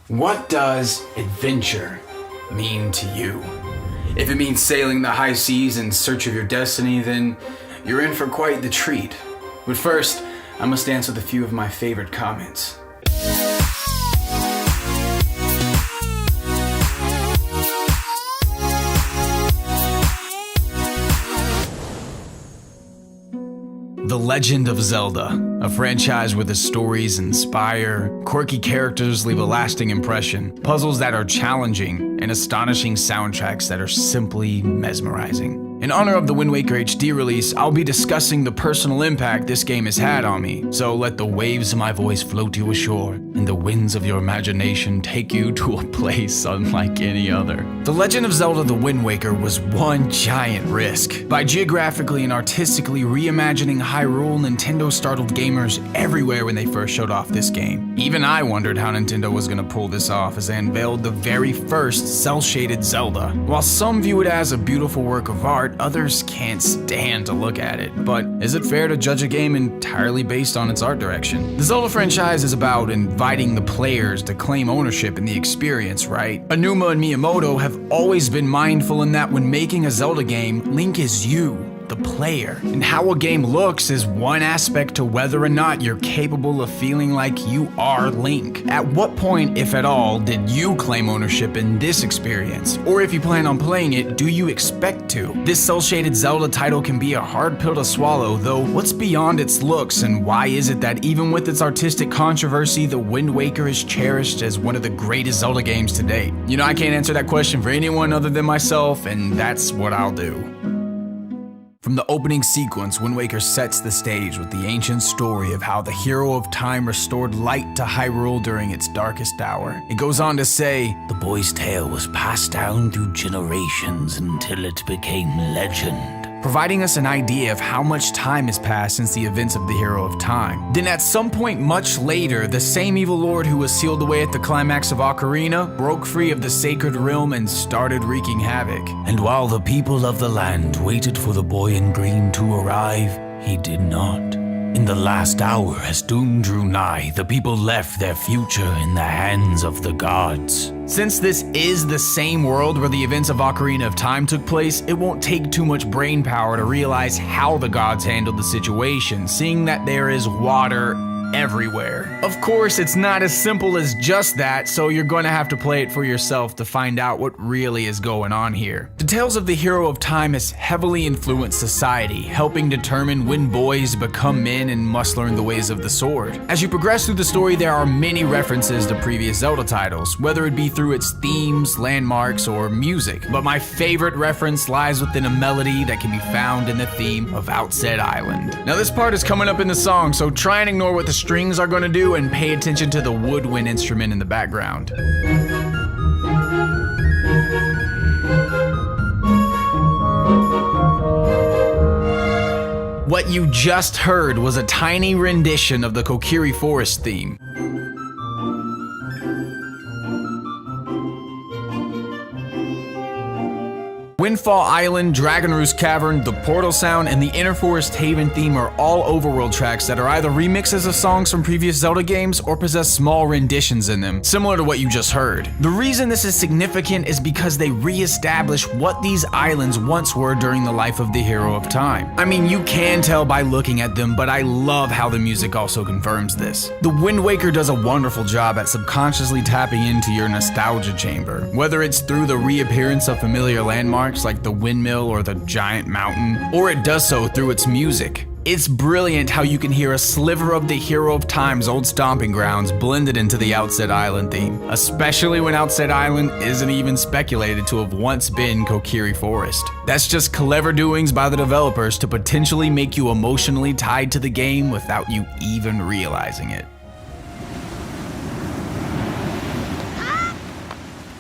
What does adventure mean to you? If it means sailing the high seas in search of your destiny, then you're in for quite the treat. But first, I must answer a few of my favorite comments. The Legend of Zelda, a franchise where the stories inspire, quirky characters leave a lasting impression, puzzles that are challenging, and astonishing soundtracks that are simply mesmerizing. In honor of the Wind Waker HD release, I'll be discussing the personal impact this game has had on me, so let the waves of my voice float you ashore, and the winds of your imagination take you to a place unlike any other. The Legend of Zelda The Wind Waker was one giant risk. By geographically and artistically reimagining Hyrule, Nintendo startled gamers everywhere when they first showed off this game. Even I wondered how Nintendo was going to pull this off as they unveiled the very first cel-shaded Zelda. While some view it as a beautiful work of art, others can't stand to look at it. But is it fair to judge a game entirely based on its art direction? The Zelda franchise is about inviting the players to claim ownership in the experience, right? Aonuma and Miyamoto have always been mindful in that when making a Zelda game, Link is you, the player. And how a game looks is one aspect to whether or not you're capable of feeling like you are Link. At what point, if at all, did you claim ownership in this experience? Or if you plan on playing it, do you expect to? This cel-shaded Zelda title can be a hard pill to swallow, though what's beyond its looks, and why is it that even with its artistic controversy, The Wind Waker is cherished as one of the greatest Zelda games to date? You know, I can't answer that question for anyone other than myself, and that's what I'll do. From the opening sequence, Wind Waker sets the stage with the ancient story of how the hero of time restored light to Hyrule during its darkest hour. It goes on to say, "The boy's tale was passed down through generations until it became legend," providing us an idea of how much time has passed since the events of the Hero of Time. Then at some point much later, the same evil lord who was sealed away at the climax of Ocarina broke free of the sacred realm and started wreaking havoc. And while the people of the land waited for the boy in green to arrive, he did not. In the last hour, as doom drew nigh, the people left their future in the hands of the gods. Since this is the same world where the events of Ocarina of Time took place, it won't take too much brain power to realize how the gods handled the situation, seeing that there is water everywhere. Of course, it's not as simple as just that, so you're going to have to play it for yourself to find out what really is going on here. The Tales of the Hero of Time has heavily influenced society, helping determine when boys become men and must learn the ways of the sword. As you progress through the story, there are many references to previous Zelda titles, whether it be through its themes, landmarks, or music. But my favorite reference lies within a melody that can be found in the theme of Outset Island. Now this part is coming up in the song, so try and ignore what the strings are going to do and pay attention to the woodwind instrument in the background. What you just heard was a tiny rendition of the Kokiri Forest theme. Windfall Island, Dragon Roost Cavern, the Portal Sound, and the Inner Forest Haven theme are all overworld tracks that are either remixes of songs from previous Zelda games or possess small renditions in them, similar to what you just heard. The reason this is significant is because they re-establish what these islands once were during the life of the Hero of Time. I mean, you can tell by looking at them, but I love how the music also confirms this. The Wind Waker does a wonderful job at subconsciously tapping into your nostalgia chamber, whether it's through the reappearance of familiar landmarks like the windmill or the giant mountain, or it does so through its music. It's brilliant how you can hear a sliver of the Hero of Time's old stomping grounds blended into the Outset Island theme, especially when Outset Island isn't even speculated to have once been Kokiri Forest. That's just clever doings by the developers to potentially make you emotionally tied to the game without you even realizing it.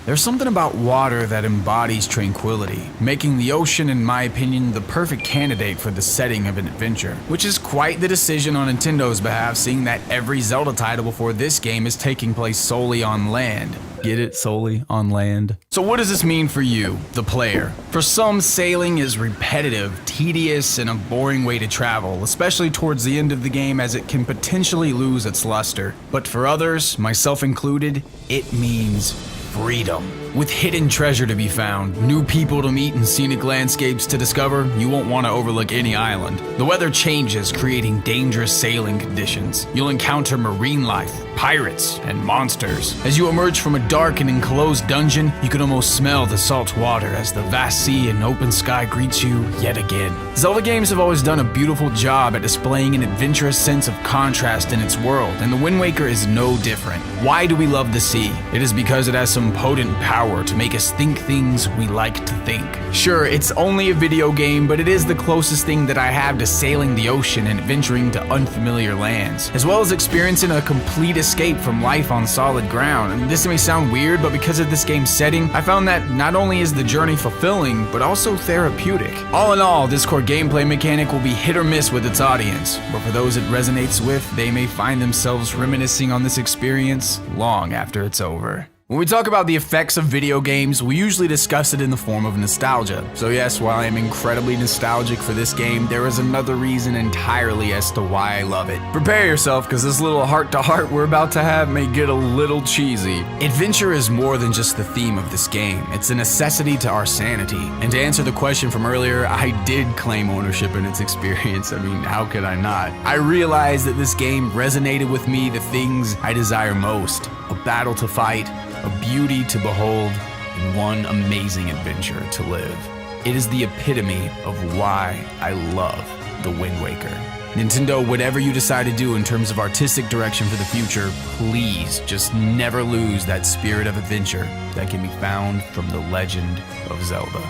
There's something about water that embodies tranquility, making the ocean, in my opinion, the perfect candidate for the setting of an adventure, which is quite the decision on Nintendo's behalf, seeing that every Zelda title before this game is taking place solely on land. Get it? Solely on land. So what does this mean for you, the player? For some, sailing is repetitive, tedious, and a boring way to travel, especially towards the end of the game as it can potentially lose its luster. But for others, myself included, it means freedom. With hidden treasure to be found, new people to meet, and scenic landscapes to discover, you won't want to overlook any island. The weather changes, creating dangerous sailing conditions. You'll encounter marine life, pirates, and monsters. As you emerge from a dark and enclosed dungeon, you can almost smell the salt water as the vast sea and open sky greets you yet again. Zelda games have always done a beautiful job at displaying an adventurous sense of contrast in its world, and The Wind Waker is no different. Why do we love the sea? It is because it has some potent power to make us think things we like to think. Sure, it's only a video game, but it is the closest thing that I have to sailing the ocean and adventuring to unfamiliar lands, as well as experiencing a complete escape from life on solid ground. And this may sound weird, but because of this game's setting, I found that not only is the journey fulfilling, but also therapeutic. All in all, this core gameplay mechanic will be hit or miss with its audience, but for those it resonates with, they may find themselves reminiscing on this experience long after it's over. When we talk about the effects of video games, we usually discuss it in the form of nostalgia. So yes, while I am incredibly nostalgic for this game, there is another reason entirely as to why I love it. Prepare yourself, because this little heart-to-heart we're about to have may get a little cheesy. Adventure is more than just the theme of this game. It's a necessity to our sanity. And to answer the question from earlier, I did claim ownership in its experience. I mean, how could I not? I realized that this game resonated with me the things I desire most. A battle to fight, a beauty to behold, and one amazing adventure to live. It is the epitome of why I love The Wind Waker. Nintendo, whatever you decide to do in terms of artistic direction for the future, please just never lose that spirit of adventure that can be found from The Legend of Zelda.